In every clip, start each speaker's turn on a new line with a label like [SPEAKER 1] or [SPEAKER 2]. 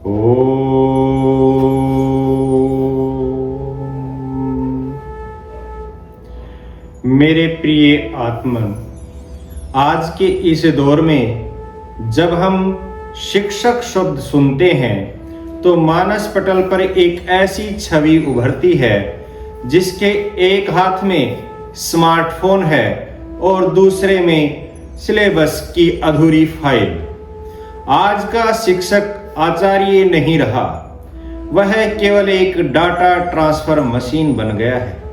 [SPEAKER 1] मेरे प्रिय आत्मन, आज के इस दौर में जब हम शिक्षक शब्द सुनते हैं तो मानस पटल पर एक ऐसी छवि उभरती है जिसके एक हाथ में स्मार्टफोन है और दूसरे में सिलेबस की अधूरी फाइल। आज का शिक्षक आचार्य नहीं रहा, वह केवल एक डाटा ट्रांसफर मशीन बन गया है।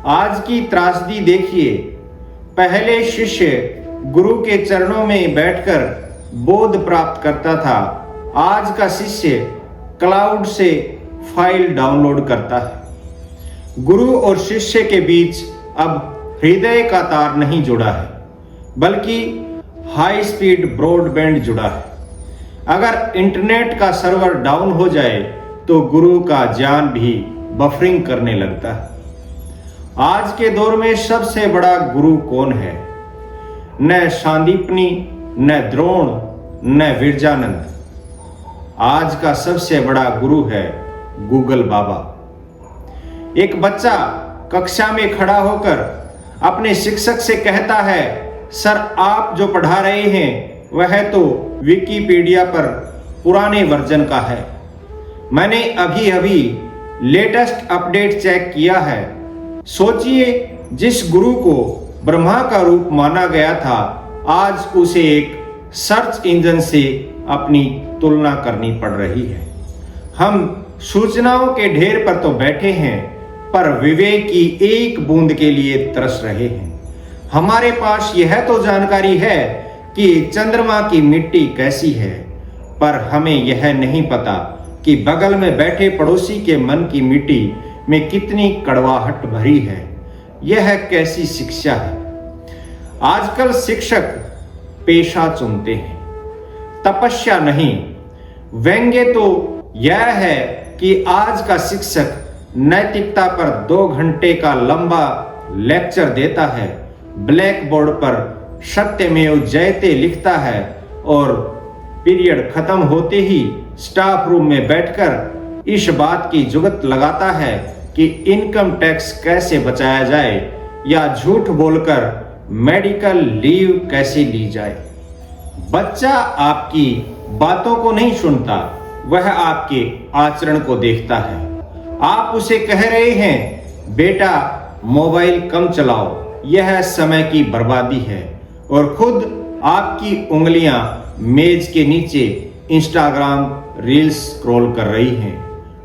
[SPEAKER 1] आज की त्रासदी देखिए, पहले शिष्य गुरु के चरणों में बैठकर बोध प्राप्त करता था, आज का शिष्य क्लाउड से फाइल डाउनलोड करता है। गुरु और शिष्य के बीच अब हृदय का तार नहीं जुड़ा है, बल्कि हाई स्पीड ब्रॉडबैंड जुड़ा है। अगर इंटरनेट का सर्वर डाउन हो जाए तो गुरु का ज्ञान भी बफरिंग करने लगता है। आज के दौर में सबसे बड़ा गुरु कौन है? न सांदीपनी, न द्रोण, न विरजानंद। आज का सबसे बड़ा गुरु है गूगल बाबा। एक बच्चा कक्षा में खड़ा होकर अपने शिक्षक से कहता है, सर आप जो पढ़ा रहे हैं वह तो विकिपीडिया पर पुराने वर्जन का है। मैंने अभी अभी लेटेस्ट अपडेट चेक किया है। सोचिए, जिस गुरु को ब्रह्मा का रूप माना गया था, आज उसे एक सर्च इंजन से अपनी तुलना करनी पड़ रही है। हम सूचनाओं के ढेर पर तो बैठे हैं, पर विवेक की एक बूंद के लिए तरस रहे हैं। हमारे पास यह तो जानकारी है कि चंद्रमा की मिट्टी कैसी है, पर हमें यह नहीं पता कि बगल में बैठे पड़ोसी के मन की मिट्टी में कितनी कड़वाहट भरी है। यह कैसी शिक्षा है? आजकल शिक्षक पेशा चुनते हैं, तपस्या नहीं। व्यंग्य तो यह है कि आज का शिक्षक नैतिकता पर 2 घंटे का लंबा लेक्चर देता है, ब्लैक बोर्ड पर सत्यमेव जयते लिखता है और पीरियड खत्म होते ही स्टाफ रूम में बैठकर इस बात की जुगत लगाता है कि इनकम टैक्स कैसे बचाया जाए या झूठ बोलकर मेडिकल लीव कैसे ली जाए। बच्चा आपकी बातों को नहीं सुनता, वह आपके आचरण को देखता है। आप उसे कह रहे हैं, बेटा मोबाइल कम चलाओ, यह समय की बर्बादी है, और खुद आपकी उंगलियां मेज के नीचे इंस्टाग्राम रील्स स्क्रॉल कर रही हैं।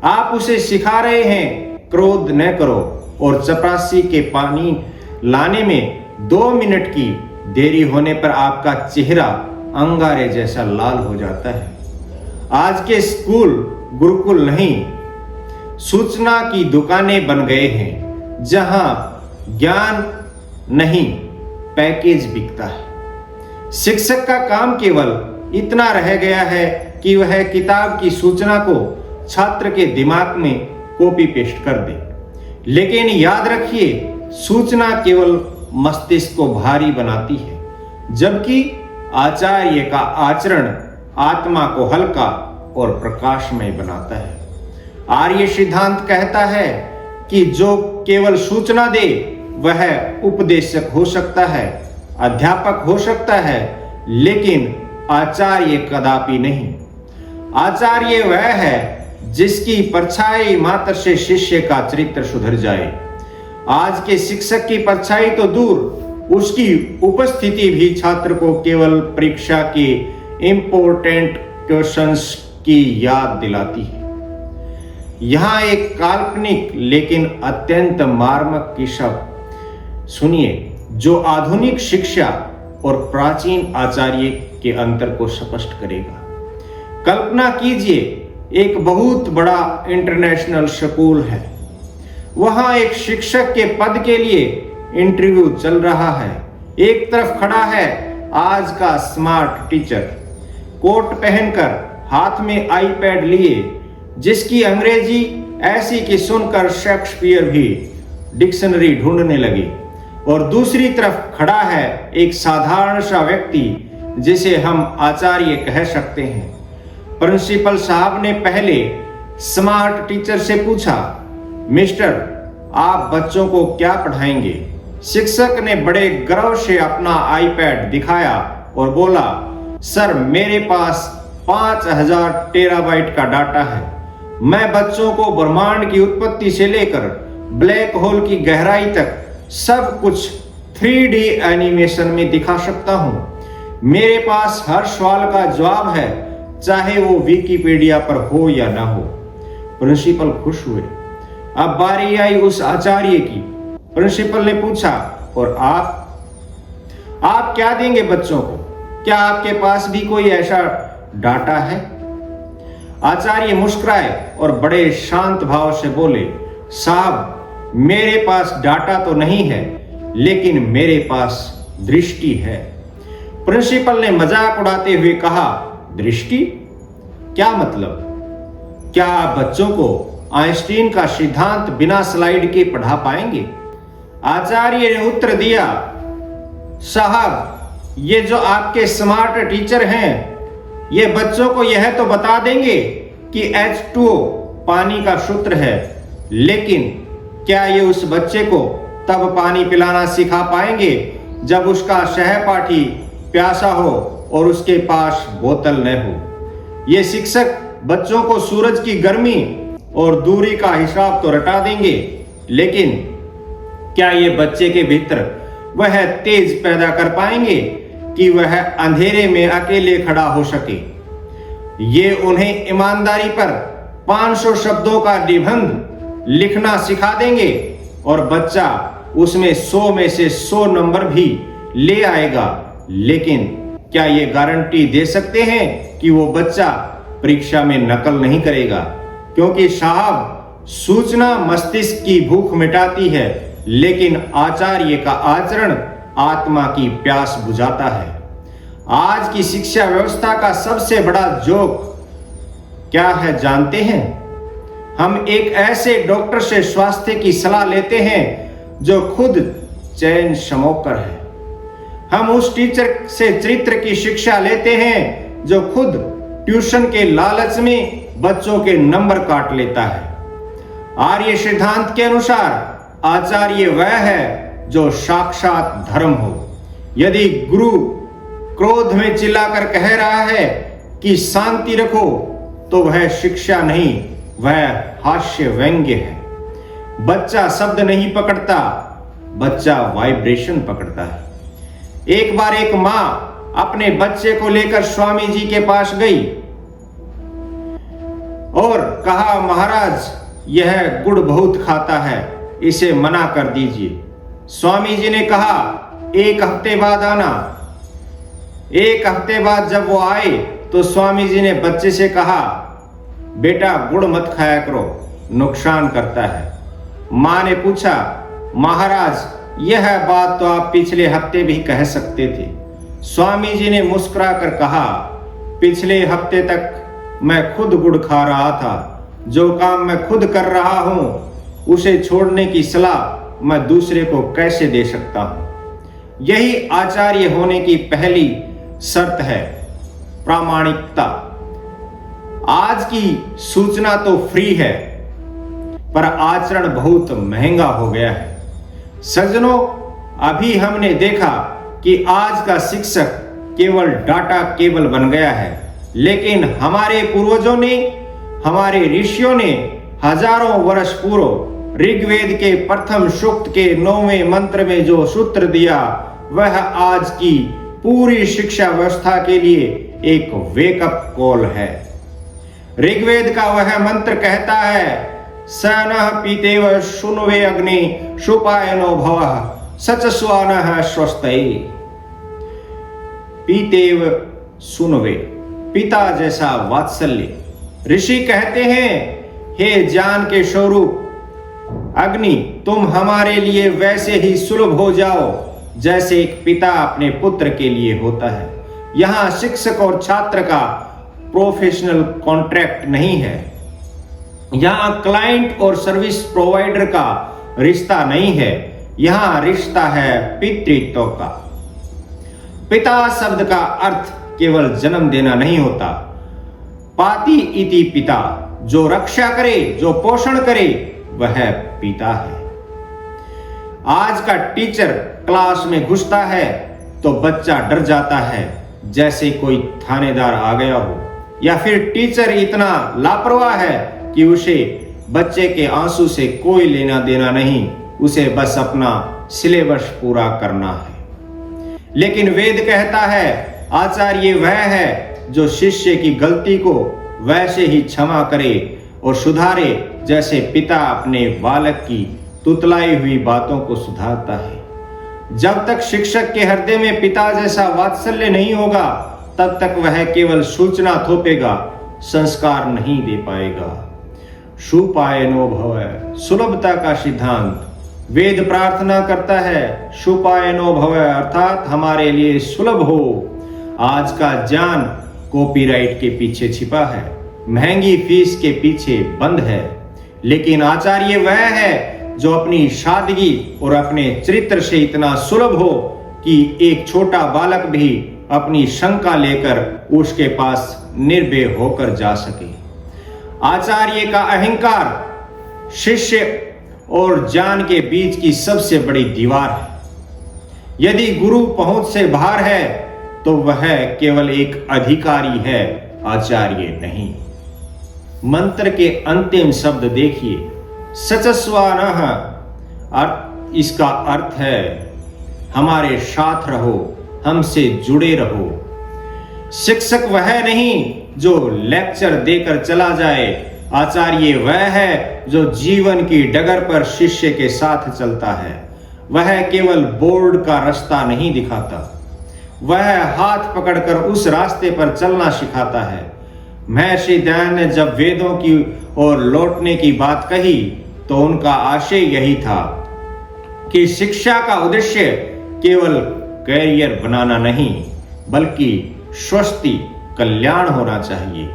[SPEAKER 1] आप उसे सिखा रहे हैं क्रोध न करो, और चपरासी के पानी लाने में 2 मिनट की देरी होने पर आपका चेहरा अंगारे जैसा लाल हो जाता है। आज के स्कूल गुरुकुल नहीं, सूचना की दुकानें बन गए हैं, जहां ज्ञान नहीं पैकेज बिकता है। शिक्षक का काम केवल इतना रह गया है कि वह किताब की सूचना को छात्र के दिमाग में कॉपी पेस्ट कर दे। लेकिन याद रखिए, सूचना केवल मस्तिष्क को भारी बनाती है, जबकि आचार्य का आचरण आत्मा को हल्का और प्रकाशमय बनाता है। आर्य सिद्धांत कहता है कि जो केवल सूचना दे वह उपदेशक हो सकता है, अध्यापक हो सकता है, लेकिन आचार्य कदापि नहीं। आचार्य वह है जिसकी परछाई मात्र से शिष्य का चरित्र सुधर जाए। आज के शिक्षक की परछाई तो दूर, उसकी उपस्थिति भी छात्र को केवल परीक्षा के इंपॉर्टेंट क्वेश्चंस की याद दिलाती है। यहां एक काल्पनिक लेकिन अत्यंत मार्मिक किस्सा सुनिए, जो आधुनिक शिक्षा और प्राचीन आचार्य के अंतर को स्पष्ट करेगा। कल्पना कीजिए, एक बहुत बड़ा इंटरनेशनल स्कूल है। वहां एक शिक्षक के पद के लिए इंटरव्यू चल रहा है। एक तरफ खड़ा है आज का स्मार्ट टीचर, कोट पहनकर, हाथ में आईपैड लिए, जिसकी अंग्रेजी ऐसी कि सुनकर शेक्सपियर भी डिक्शनरी ढूंढने लगे। और दूसरी तरफ खड़ा है एक साधारण सा व्यक्ति जिसे हम आचार्य कह सकते हैं। प्रिंसिपल साहब ने पहले स्मार्ट टीचर से पूछा, मिस्टर, आप बच्चों को क्या पढ़ाएंगे? शिक्षक ने बड़े गर्व से अपना आईपैड दिखाया और बोला, सर, मेरे पास 5000 टेराबाइट का डाटा है। मैं बच्चों को ब्रह्मांड की उत्पत्ति से लेकर ब्लैक होल की गहराई तक सब कुछ 3D एनिमेशन में दिखा सकता हूं। मेरे पास हर सवाल का जवाब है, चाहे वो विकिपीडिया पर हो या ना हो। प्रिंसिपल खुश हुए। अब बारी आई उस आचार्य की। प्रिंसिपल ने पूछा, और आप क्या देंगे बच्चों को? क्या आपके पास भी कोई ऐसा डाटा है? आचार्य मुस्कुराए और बड़े शांत भाव से बोले, साहब, मेरे पास डाटा तो नहीं है, लेकिन मेरे पास दृष्टि है। प्रिंसिपल ने मजाक उड़ाते हुए कहा, दृष्टि? क्या मतलब? क्या आप बच्चों को आइंस्टीन का सिद्धांत बिना स्लाइड के पढ़ा पाएंगे? आचार्य ने उत्तर दिया, साहब, ये जो आपके स्मार्ट टीचर हैं, ये बच्चों को यह तो बता देंगे कि H2O पानी का सूत्र है, लेकिन क्या ये उस बच्चे को तब पानी पिलाना सिखा पाएंगे जब उसका सहपाठी प्यासा हो और उसके पास बोतल न हो? ये शिक्षक बच्चों को सूरज की गर्मी और दूरी का हिसाब तो रटा देंगे, लेकिन क्या ये बच्चे के भीतर वह तेज पैदा कर पाएंगे कि वह अंधेरे में अकेले खड़ा हो सके? ये उन्हें ईमानदारी पर 500 शब्दों का निबंध लिखना सिखा देंगे और बच्चा उसमें 100 में से 100 नंबर भी ले आएगा, लेकिन क्या ये गारंटी दे सकते हैं कि वो बच्चा परीक्षा में नकल नहीं करेगा? क्योंकि साहब, सूचना मस्तिष्क की भूख मिटाती है, लेकिन आचार्य का आचरण आत्मा की प्यास बुझाता है। आज की शिक्षा व्यवस्था का सबसे बड़ा जोक क्या है जानते हैं? हम एक ऐसे डॉक्टर से स्वास्थ्य की सलाह लेते हैं जो खुद चैन स्मोकर है। हम उस टीचर से चरित्र की शिक्षा लेते हैं जो खुद ट्यूशन के लालच में बच्चों के नंबर काट लेता है। आर्य सिद्धांत के अनुसार आचार्य वह है जो साक्षात धर्म हो। यदि गुरु क्रोध में चिल्लाकर कह रहा है कि शांति रखो, तो वह शिक्षा नहीं, वह हास्य व्यंग्य है। बच्चा शब्द नहीं पकड़ता, बच्चा वाइब्रेशन पकड़ता है। एक बार एक मां अपने बच्चे को लेकर स्वामी जी के पास गई और कहा, महाराज, यह गुड़ बहुत खाता है, इसे मना कर दीजिए। स्वामी जी ने कहा, 1 हफ्ते बाद आना। 1 हफ्ते बाद जब वो आए तो स्वामी जी ने बच्चे से कहा, बेटा, गुड़ मत खाया करो, नुकसान करता है। मां ने पूछा, महाराज, यह बात तो आप पिछले हफ्ते भी कह सकते थे। स्वामी जी ने मुस्कुराकर कहा, पिछले हफ्ते तक मैं खुद गुड़ खा रहा था। जो काम मैं खुद कर रहा हूं, उसे छोड़ने की सलाह मैं दूसरे को कैसे दे सकता हूं? यही आचार्य होने की पहली शर्त है, प्रामाणिकता। आज की सूचना तो फ्री है, पर आचरण बहुत महंगा हो गया है। सज्जनों, अभी हमने देखा कि आज का शिक्षक केवल डाटा केबल बन गया है, लेकिन हमारे पूर्वजों ने, हमारे ऋषियों ने हजारों वर्ष पूर्व ऋग्वेद के प्रथम सूक्त के 9वें मंत्र में जो सूत्र दिया, वह आज की पूरी शिक्षा व्यवस्था के लिए एक वेकअप कॉल है। ऋग्वेद का वह मंत्र कहता है, स नः पीतेव शुण्वे अग्नि सुपायनो भवः सचस्वानः स्वस्तये। पीतेव सुनवे, पिता जैसा वात्सल्य। ऋषि कहते हैं, हे ज्ञान के स्वरूप अग्नि, तुम हमारे लिए वैसे ही सुलभ हो जाओ जैसे एक पिता अपने पुत्र के लिए होता है। यहां शिक्षक और छात्र का प्रोफेशनल कॉन्ट्रैक्ट नहीं है। यहां क्लाइंट और सर्विस प्रोवाइडर का रिश्ता नहीं है, यहां रिश्ता है पितृत्व का। पिता शब्द का अर्थ केवल जन्म देना नहीं होता, पाति इति पिता, जो रक्षा करे, जो पोषण करे, वह पिता है। आज का टीचर क्लास में घुसता है तो बच्चा डर जाता है जैसे कोई थानेदार आ गया हो, या फिर टीचर इतना लापरवाह है कि उसे बच्चे के आंसू से कोई लेना देना नहीं, उसे बस अपना सिलेबस पूरा करना है। लेकिन वेद कहता है आचार्य वह है जो शिष्य की गलती को वैसे ही क्षमा करे और सुधारे जैसे पिता अपने बालक की तुतलाई हुई बातों को सुधारता है। जब तक शिक्षक के हृदय में पिता जैसा वात्सल्य नहीं होगा तब तक वह केवल सूचना थोपेगा, संस्कार नहीं दे पाएगा। सुपायनो भव, सुलभता का सिद्धांत। वेद प्रार्थना करता है सुपायनो भव, अर्थात हमारे लिए सुलभ हो। आज का ज्ञान कॉपीराइट के पीछे छिपा है, महंगी फीस के पीछे बंद है, लेकिन आचार्य वह है जो अपनी सादगी और अपने चरित्र से इतना सुलभ हो कि एक छोटा बालक भी अपनी शंका लेकर उसके पास निर्भय होकर जा सके। आचार्य का अहंकार शिष्य और ज्ञान के बीच की सबसे बड़ी दीवार है। यदि गुरु पहुंच से बाहर है तो वह केवल एक अधिकारी है, आचार्य नहीं। मंत्र के अंतिम शब्द देखिए, सचस्वानः, इसका अर्थ है हमारे साथ रहो, हमसे जुड़े रहो। शिक्षक वह नहीं जो लेक्चर देकर चला जाए, आचार्य वह है जो जीवन की डगर पर शिष्य के साथ चलता है। वह केवल बोर्ड का रास्ता नहीं दिखाता, वह हाथ पकड़कर उस रास्ते पर चलना सिखाता है। महर्षि दयानंद ने जब वेदों की ओर लौटने की बात कही तो उनका आशय यही था कि शिक्षा का उद्देश्य केवल कैरियर बनाना नहीं बल्कि स्वस्थ कल्याण होना चाहिए।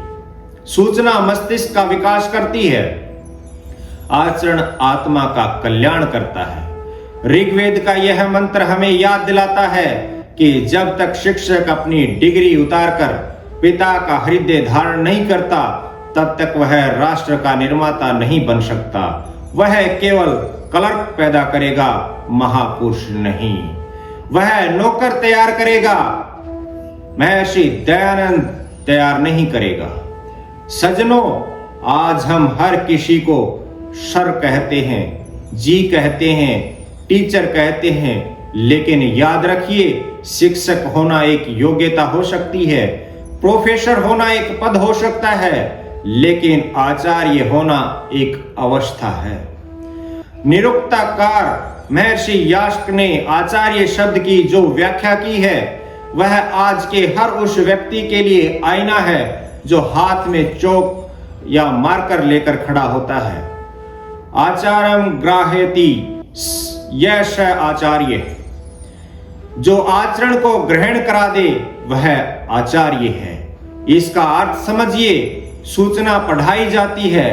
[SPEAKER 1] सूचना मस्तिष्क का विकास करती है, आचरण आत्मा का कल्याण करता है। ऋग्वेद का यह मंत्र हमें याद दिलाता है कि जब तक शिक्षक अपनी डिग्री उतारकर पिता का हृदय धारण नहीं करता तब तक वह राष्ट्र का निर्माता नहीं बन सकता। वह केवल क्लर्क पैदा करेगा, महापुरुष नहीं। वह नौकर तैयार करेगा, महर्षि दयानंद तैयार नहीं करेगा। सज्जनों, आज हम हर किसी को सर कहते हैं, जी कहते हैं, टीचर कहते हैं, लेकिन याद रखिए शिक्षक होना एक योग्यता हो सकती है, प्रोफेसर होना एक पद हो सकता है, लेकिन आचार्य होना एक अवस्था है। निरुक्ताकार महर्षि यास्क ने आचार्य शब्द की जो व्याख्या की है वह आज के हर उस व्यक्ति के लिए आईना है जो हाथ में चौक या मार्कर लेकर खड़ा होता है। आचारम ग्राह्यति, यह स आचार्य है। जो आचरण को ग्रहण करा दे वह आचार्य है। इसका अर्थ समझिए, सूचना पढ़ाई जाती है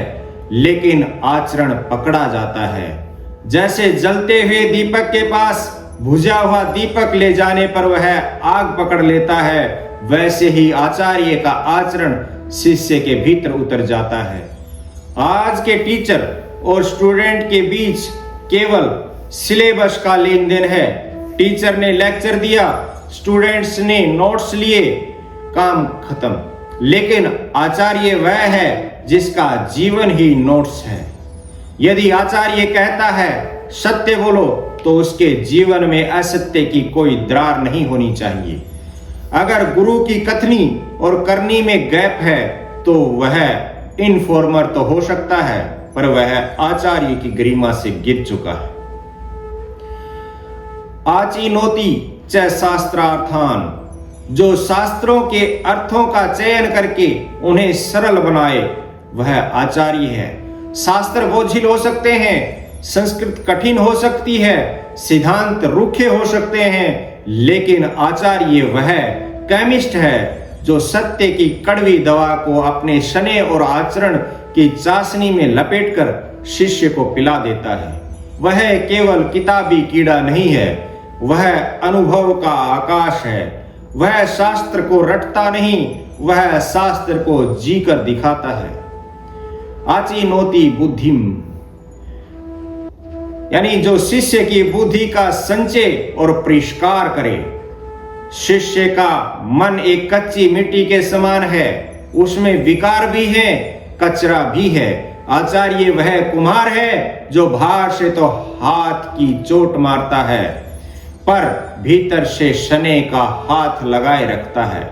[SPEAKER 1] लेकिन आचरण पकड़ा जाता है। जैसे जलते हुए दीपक के पास बुझा हुआ दीपक ले जाने पर वह आग पकड़ लेता है, वैसे ही आचार्य का आचरण शिष्य के भीतर उतर जाता है। आज के टीचर और स्टूडेंट के बीच केवल सिलेबस का लेन देन है। टीचर ने लेक्चर दिया, स्टूडेंट्स ने नोट्स लिए, काम खत्म। लेकिन आचार्य वह है जिसका जीवन ही नोट्स है। यदि आचार्य कहता है सत्य बोलो तो उसके जीवन में असत्य की कोई दरार नहीं होनी चाहिए। अगर गुरु की कथनी और करनी में गैप है तो वह इनफॉर्मर तो हो सकता है पर वह आचार्य की गरिमा से गिर चुका है। आचिनोति च शास्त्रार्थान, जो शास्त्रों के अर्थों का चयन करके उन्हें सरल बनाए वह आचार्य है। शास्त्र बोझिल हो सकते हैं, संस्कृत कठिन हो सकती है, सिद्धांत रूखे हो सकते हैं, लेकिन आचार्य वह केमिस्ट है जो सत्य की कड़वी दवा को अपने शने और आचरण की चाशनी में लपेटकर शिष्य को पिला देता है। वह केवल किताबी कीड़ा नहीं है, वह अनुभव का आकाश है। वह शास्त्र को रटता नहीं, वह शास्त्र को जीकर दिखाता है। आची नोति बुद्धिम, यानी जो शिष्य की बुद्धि का संचय और परिष्कार करे। शिष्य का मन एक कच्ची मिट्टी के समान है, उसमें विकार भी है, कचरा भी है। आचार्य वह कुम्हार है जो बाहर से तो हाथ की चोट मारता है, पर भीतर से शने का हाथ लगाए रखता है।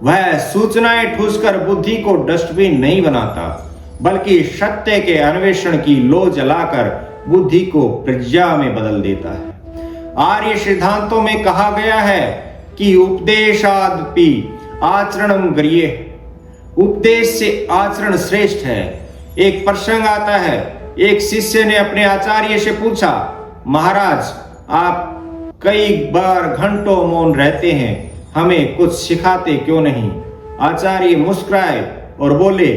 [SPEAKER 1] वह सूचनाएं ठूसकर बुद्धि को डस्टबिन नहीं बनाता, बल्कि सत्य के अन्वेषण की लो जलाकर बुद्धि को प्रज्ञा में बदल देता है। आर्य सिद्धांतों में कहा गया है कि उपदेशादपि आचरणम गरीयः, उपदेश से आचरण श्रेष्ठ है। एक प्रसंग आता है, एक शिष्य ने अपने आचार्य से पूछा, महाराज आप कई बार घंटों मौन रहते हैं, हमें कुछ सिखाते क्यों नहीं? आचार्य मुस्कुराए और बोले,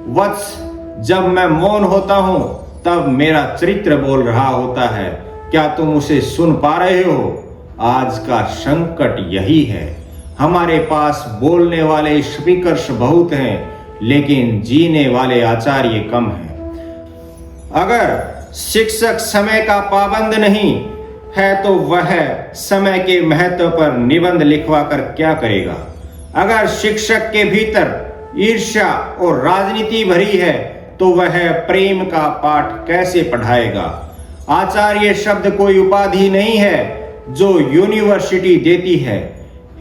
[SPEAKER 1] वत्स, जब मैं मौन होता हूं तब मेरा चरित्र बोल रहा होता है, क्या तुम उसे सुन पा रहे हो? आज का संकट यही है, हमारे पास बोलने वाले स्पीकर्स बहुत हैं, लेकिन जीने वाले आचार्य कम हैं। अगर शिक्षक समय का पाबंद नहीं है तो वह समय के महत्व पर निबंध लिखवाकर क्या करेगा? अगर शिक्षक के भीतर ईर्ष्या और राजनीति भरी है तो वह प्रेम का पाठ कैसे पढ़ाएगा? आचार्य शब्द कोई उपाधि नहीं है जो यूनिवर्सिटी देती है,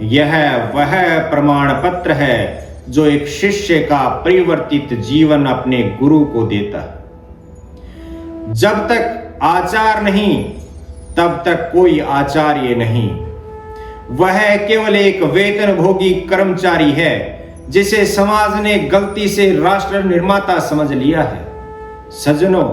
[SPEAKER 1] यह वह प्रमाण पत्र है जो एक शिष्य का परिवर्तित जीवन अपने गुरु को देता है। जब तक आचार नहीं तब तक कोई आचार्य नहीं। वह केवल एक वेतन भोगी कर्मचारी है जिसे समाज ने गलती से राष्ट्र निर्माता समझ लिया है। सज्जनों,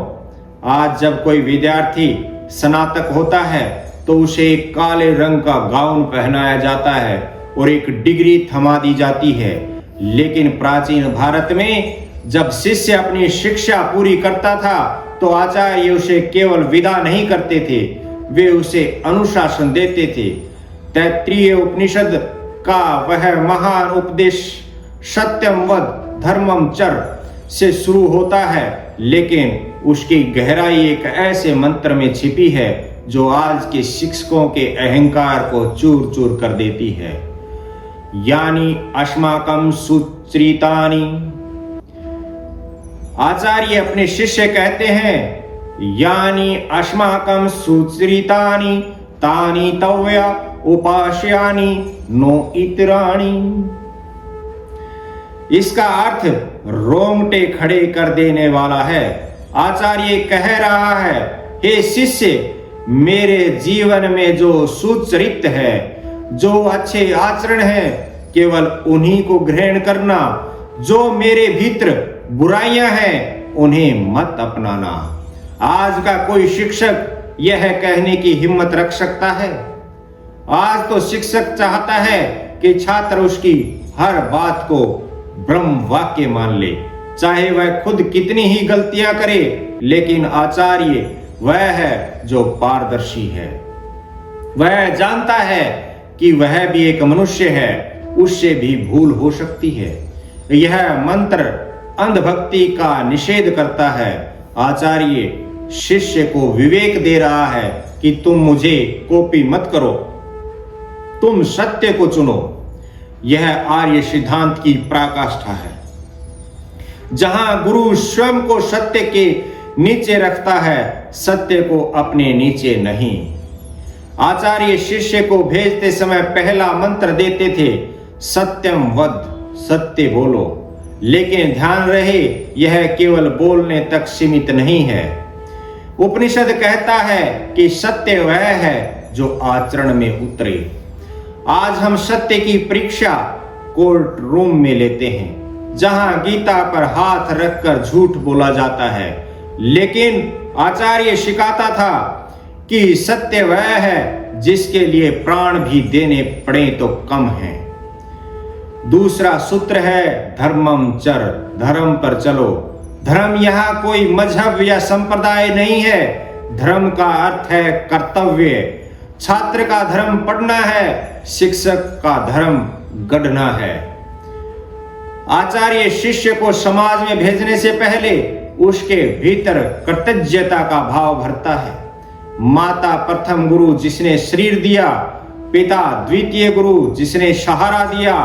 [SPEAKER 1] आज जब कोई विद्यार्थी स्नातक होता है तो उसे एक काले रंग का गाउन पहनाया जाता है और एक डिग्री थमा दी जाती है। लेकिन प्राचीन भारत में जब शिष्य अपनी शिक्षा पूरी करता था तो आचार्य उसे केवल विदा नहीं करते थे, वे उसे अनुशासन देते थे। तैत्तिरीय उपनिषद का वह महान उपदेश सत्यम वद धर्मम चर से शुरू होता है, लेकिन उसकी गहराई एक ऐसे मंत्र में छिपी है जो आज के शिक्षकों के अहंकार को चूर चूर कर देती है। यानी अस्माकं सुचरितानि, आचार्य अपने शिष्य कहते हैं, यानी अस्माकं सुचरितानि तानि तव्या उपास्यानि नो इतराणि। इसका अर्थ रोंगटे खड़े कर देने वाला है। आचार्य कह रहा है, हे शिष्य, मेरे जीवन में जो सुचरित है, जो अच्छे आचरण है, केवल उन्हीं को ग्रहण करना। जो मेरे भीतर बुराइयां हैं उन्हें मत अपनाना। आज का कोई शिक्षक यह कहने की हिम्मत रख सकता है? आज तो शिक्षक चाहता है कि छात्र उसकी हर बात को ब्रह्म वाक्य मान ले, चाहे वह खुद कितनी ही गलतियां करे। लेकिन आचार्य वह है जो पारदर्शी है। वह जानता है कि वह भी एक मनुष्य है, उससे भी भूल हो सकती है। यह मंत्र अंधभक्ति का निषेध करता है। आचार्य शिष्य को विवेक दे रहा है कि तुम मुझे कॉपी मत करो, तुम सत्य को चुनो। यह आर्य सिद्धांत की पराकाष्ठा है, जहां गुरु स्वयं को सत्य के नीचे रखता है, सत्य को अपने नीचे नहीं। आचार्य शिष्य को भेजते समय पहला मंत्र देते थे, सत्यम वद, सत्य बोलो। लेकिन ध्यान रहे, यह केवल बोलने तक सीमित नहीं है। उपनिषद कहता है कि सत्य वह है जो आचरण में उतरे। आज हम सत्य की परीक्षा कोर्ट रूम में लेते हैं, जहां गीता पर हाथ रखकर झूठ बोला जाता है। लेकिन आचार्य सिखाता था कि सत्य वह है जिसके लिए प्राण भी देने पड़े तो कम है। दूसरा सूत्र है धर्मम चर, धर्म पर चलो। धर्म यहां कोई मजहब या संप्रदाय नहीं है। धर्म का अर्थ है कर्तव्य। छात्र का धर्म पढ़ना है, शिक्षक का धर्म गढ़ना है। आचार्य शिष्य को समाज में भेजने से पहले उसके भीतर कृतज्ञता का भाव भरता है। माता प्रथम गुरु जिसने शरीर दिया, पिता द्वितीय गुरु जिसने सहारा दिया,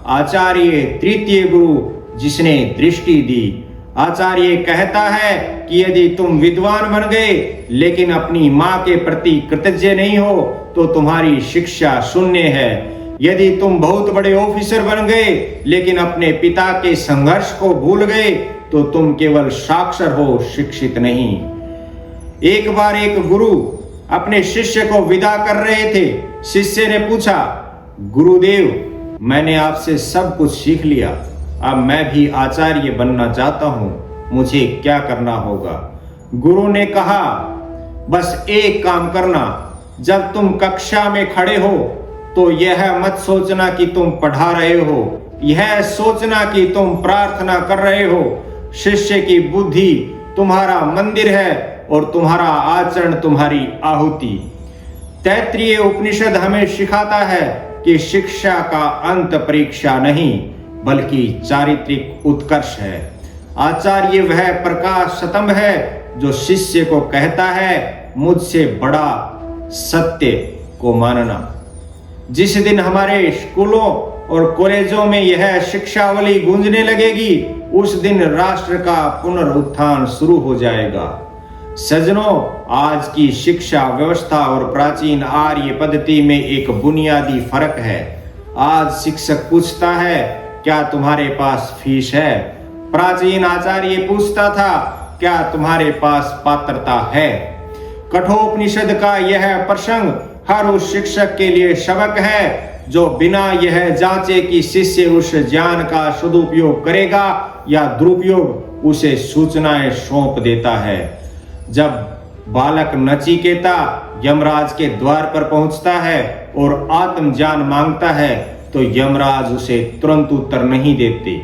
[SPEAKER 1] आचार्य तृतीय गुरु जिसने दृष्टि दी। आचार्य कहता है कि यदि तुम विद्वान बन गए लेकिन अपनी मां के प्रति कृतज्ञ नहीं हो तो तुम्हारी शिक्षा शून्य है। यदि तुम बहुत बड़े ऑफिसर बन गए लेकिन अपने पिता के संघर्ष को भूल गए तो तुम केवल साक्षर हो, शिक्षित नहीं। एक बार एक गुरु अपने शिष्य को विदा कर रहे थे। शिष्य ने पूछा, गुरुदेव, मैंने आपसे सब कुछ सीख लिया, अब मैं भी आचार्य बनना चाहता हूं, मुझे क्या करना होगा? गुरु ने कहा, बस एक काम करना, जब तुम कक्षा में खड़े हो तो यह मत सोचना कि तुम पढ़ा रहे हो, यह सोचना कि तुम प्रार्थना कर रहे हो। शिष्य की बुद्धि तुम्हारा मंदिर है और तुम्हारा आचरण तुम्हारी आहुति। तैत्तिरीय उपनिषद हमें सिखाता है कि शिक्षा का अंत परीक्षा नहीं बल्कि चारित्रिक उत्कर्ष है। आचार्य वह प्रकाश स्तंभ है जो शिष्य को कहता है, मुझसे बड़ा सत्य को मानना। जिस दिन हमारे स्कूलों और कॉलेजों में यह शिक्षावली गूंजने लगेगी, उस दिन राष्ट्र का पुनरुत्थान शुरू हो जाएगा। सज्जनों, आज की शिक्षा व्यवस्था और प्राचीन आर्य पद्धति में एक बुनियादी फर्क है। आज शिक्षक पूछता है, क्या तुम्हारे पास फीस है? प्राचीन आचार्य पूछता था, क्या तुम्हारे पास पात्रता है? कठोपनिषद का यह प्रसंग हर उस शिक्षक के लिए सबक है जो बिना यह जांचे कि शिष्य उस ज्ञान का सदुपयोग करेगा या दुरुपयोग, उसे सूचनाएं सौंप देता है। जब बालक नचिकेता यमराज के द्वार पर पहुंचता है और आत्मज्ञान मांगता है तो यमराज उसे तुरंत उत्तर नहीं देते।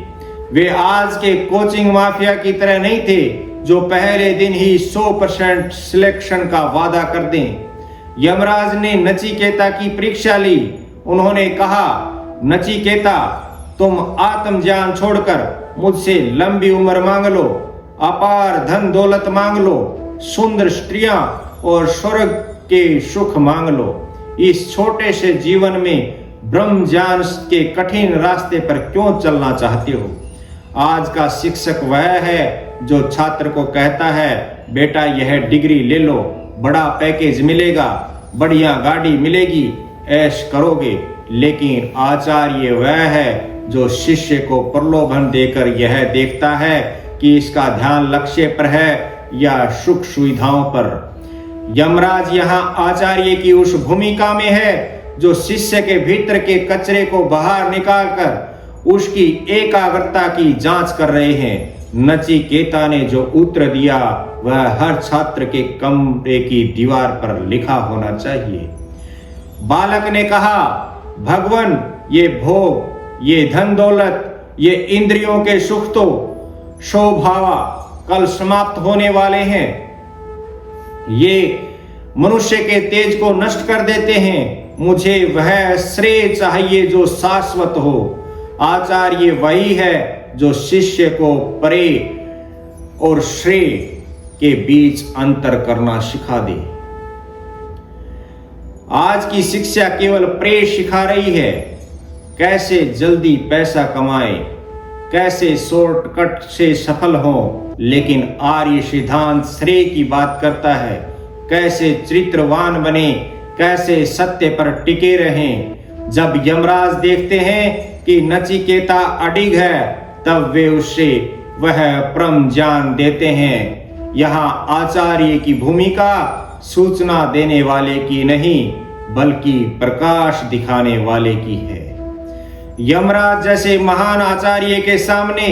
[SPEAKER 1] वे आज के कोचिंग माफिया की तरह नहीं थे जो पहले दिन ही 100% सिलेक्शन का वादा कर दें। यमराज ने नचिकेता की परीक्षा ली। उन्होंने कहा, नचिकेता, तुम आत्मज्ञान छोड़कर मुझसे लंबी उम्र मांग लो, अपार धन दौलत मांग लो, सुंदर स्त्रियां और स्वर्ग के सुख मांग लो। इस छोटे से जीवन में ब्रह्म ज्ञान के कठिन रास्ते पर क्यों चलना चाहते हो? आज का शिक्षक वह है जो छात्र को कहता है, बेटा यह डिग्री ले लो, बड़ा पैकेज मिलेगा, बढ़िया गाड़ी मिलेगी, ऐश करोगे। लेकिन आचार्य वह है जो शिष्य को प्रलोभन देकर यह देखता है कि इसका ध्यान लक्ष्य पर है या सुख सुविधाओं पर। यमराज यहाँ आचार्य की उस भूमिका में है जो शिष्य के भीतर के कचरे को बाहर निकालकर उसकी एकाग्रता की जांच कर रहे हैं। नचिकेता ने जो उत्तर दिया वह हर छात्र के कमरे की दीवार पर लिखा होना चाहिए। बालक ने कहा, भगवान, ये भोग, ये धन दौलत, ये इंद्रियों के सुख तो शोभावा कल समाप्त होने वाले हैं। ये मनुष्य के तेज को नष्ट कर देते हैं। मुझे वह श्रेय चाहिए जो शाश्वत हो। आचार्य वही है जो शिष्य को परे और श्रेय के बीच अंतर करना सिखा दे। आज की शिक्षा केवल प्रे सिखा रही है, कैसे जल्दी पैसा कमाए, कैसे शॉर्टकट से सफल हो, लेकिन आर्य सिद्धांत श्रेय की बात करता है, कैसे चरित्रवान बने, कैसे सत्य पर टिके रहें। जब यमराज देखते हैं कि नचिकेता अडिग है तब वे उससे वह परम ज्ञान देते हैं। यहाँ आचार्य की भूमिका सूचना देने वाले की नहीं बल्कि प्रकाश दिखाने वाले की है। यमराज जैसे महान आचार्य के सामने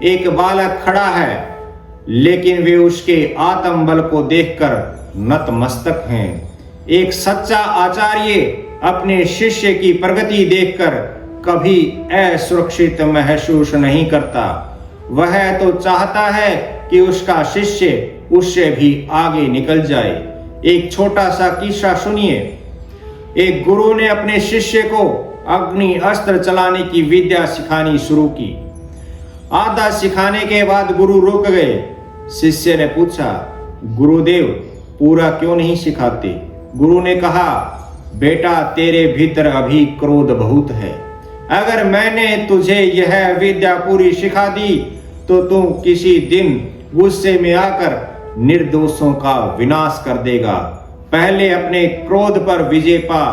[SPEAKER 1] एक बालक खड़ा है, लेकिन वे उसके आत्मबल को देखकर नतमस्तक हैं। एक सच्चा आचार्य अपने शिष्य की प्रगति देखकर कभी असुरक्षित महसूस नहीं करता। वह तो चाहता है कि उसका शिष्य उससे भी आगे निकल जाए। एक छोटा सा किस्सा सुनिए। एक गुरु ने अपने शिष्य को अग्नि अस्त्र चलाने की विद्या सिखानी शुरू की। आधा सिखाने के बाद गुरु रुक गए। शिष्य ने पूछा, गुरुदेव पूरा क्यों नहीं सिखाते? गुरु ने कहा, बेटा तेरे भीतर अभी क्रोध बहुत है। अगर मैंने तुझे यह विद्या पूरी सिखा दी तो तू किसी दिन गुस्से में आकर निर्दोषों का विनाश कर देगा। पहले अपने क्रोध पर विजय पा,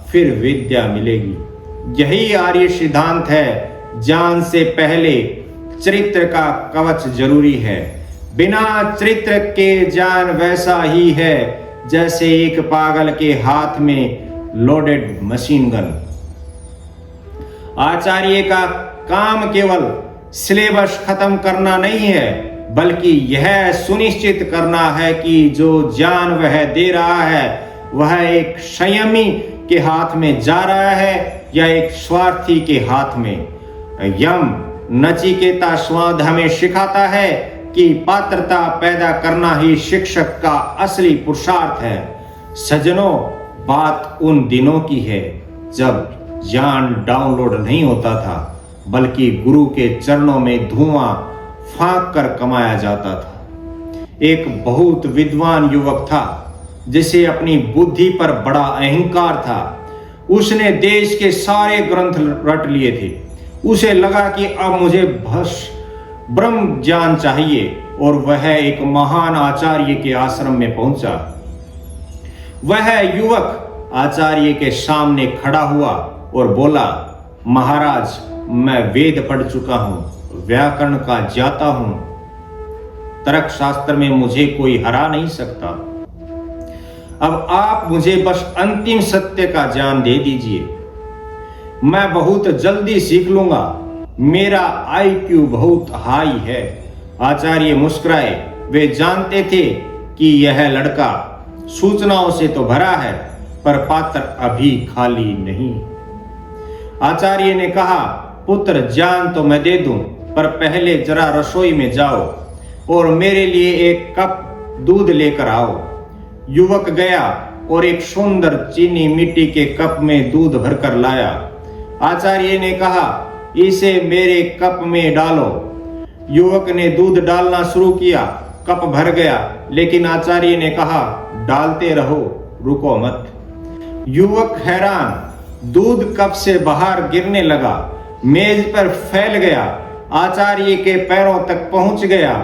[SPEAKER 1] फिर विद्या मिलेगी। यही आर्य सिद्धांत है। जान से पहले चरित्र का कवच जरूरी है। बिना चरित्र के जान वैसा ही है जैसे एक पागल के हाथ में लोडेड मशीन गन। आचार्य का काम केवल सिलेबस खत्म करना नहीं है, बल्कि यह सुनिश्चित करना है कि जो ज्ञान वह दे रहा है वह एक संयमी के हाथ में जा रहा है या एक स्वार्थी के हाथ में। यम नचिकेता स्वाद हमें सिखाता है कि पात्रता पैदा करना ही शिक्षक का असली पुरुषार्थ है। सज्जनों, बात उन दिनों की है जब ज्ञान डाउनलोड नहीं होता था, बल्कि गुरु के चरणों में धुआं फांक कर कमाया जाता था। एक बहुत विद्वान युवक था जिसे अपनी बुद्धि पर बड़ा अहंकार था। उसने देश के सारे ग्रंथ रट लिए थे। उसे लगा कि अब मुझे ब्रह्म ज्ञान चाहिए और वह एक महान आचार्य के आश्रम में पहुंचा। वह युवक आचार्य के सामने खड़ा हुआ और बोला, महाराज मैं वेद पढ़ चुका हूं, व्याकरण का ज्ञाता हूं, तर्क शास्त्र में मुझे कोई हरा नहीं सकता। अब आप मुझे बस अंतिम सत्य का ज्ञान दे दीजिए, मैं बहुत जल्दी सीख लूंगा। मेरा IQ बहुत हाई है। आचार्य मुस्कुराए। वे जानते थे कि यह लड़का सूचनाओं से तो भरा है, पर पात्र अभी खाली नहीं। आचार्य ने कहा, पुत्र ज्ञान तो मैं दे दूं, पर पहले जरा रसोई में जाओ और मेरे लिए एक कप दूध लेकर आओ। युवक गया और एक सुंदर चीनी मिट्टी के कप में दूध भरकर लाया। आचार्य ने कहा, इसे मेरे कप में डालो। युवक ने दूध डालना शुरू किया। कप भर गया, लेकिन आचार्य ने कहा, डालते रहो, रुको मत। युवक हैरान। दूध कप से बाहर गिरने लगा, मेज पर फैल गया, आचार्य के पैरों तक पहुंच गया।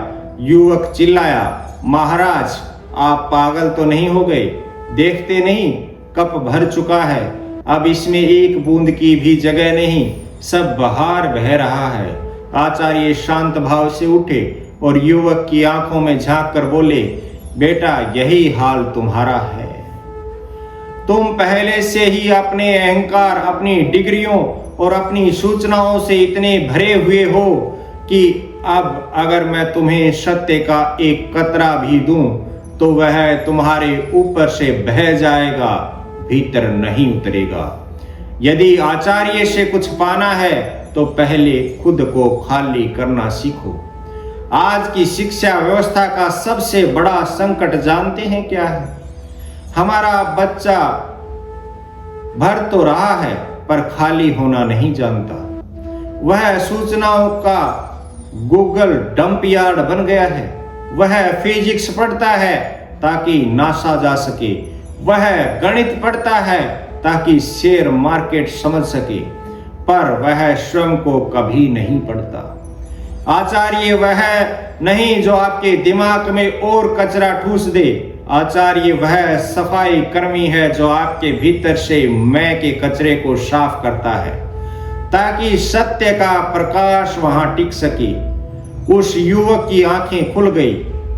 [SPEAKER 1] युवक चिल्लाया, महाराज आप पागल तो नहीं हो गए? देखते नहीं कप भर चुका है, अब इसमें एक बूंद की भी जगह नहीं, सब बाहर बह रहा है। आचार्य शांत भाव से उठे और युवक की आंखों में झांक कर बोले, बेटा यही हाल तुम्हारा है। तुम पहले से ही अपने अहंकार, अपनी डिग्रियों और अपनी सूचनाओं से इतने भरे हुए हो कि अब अगर मैं तुम्हें सत्य का एक कतरा भी दूं तो वह तुम्हारे ऊपर से बह जाएगा, भीतर नहीं उतरेगा। यदि आचार्य से कुछ पाना है तो पहले खुद को खाली करना सीखो। आज की शिक्षा व्यवस्था का सबसे बड़ा संकट जानते हैं क्या है? हमारा बच्चा भर तो रहा है पर खाली होना नहीं जानता। वह सूचनाओं का गूगल डंप यार्ड बन गया है। वह फिजिक्स पढ़ता है ताकि नासा जा सके, वह गणित पढ़ता है ताकि शेयर मार्केट समझ सके, पर वह स्वयं को कभी नहीं पढ़ता। आचार्य वह नहीं जो आपके दिमाग में और कचरा ठूस दे। आचार्य वह सफाई कर्मी है जो आपके भीतर से मैं के कचरे को साफ करता है ताकि सत्य का प्रकाश वहां टिक सके। उस युवक की आंखें खुल गई।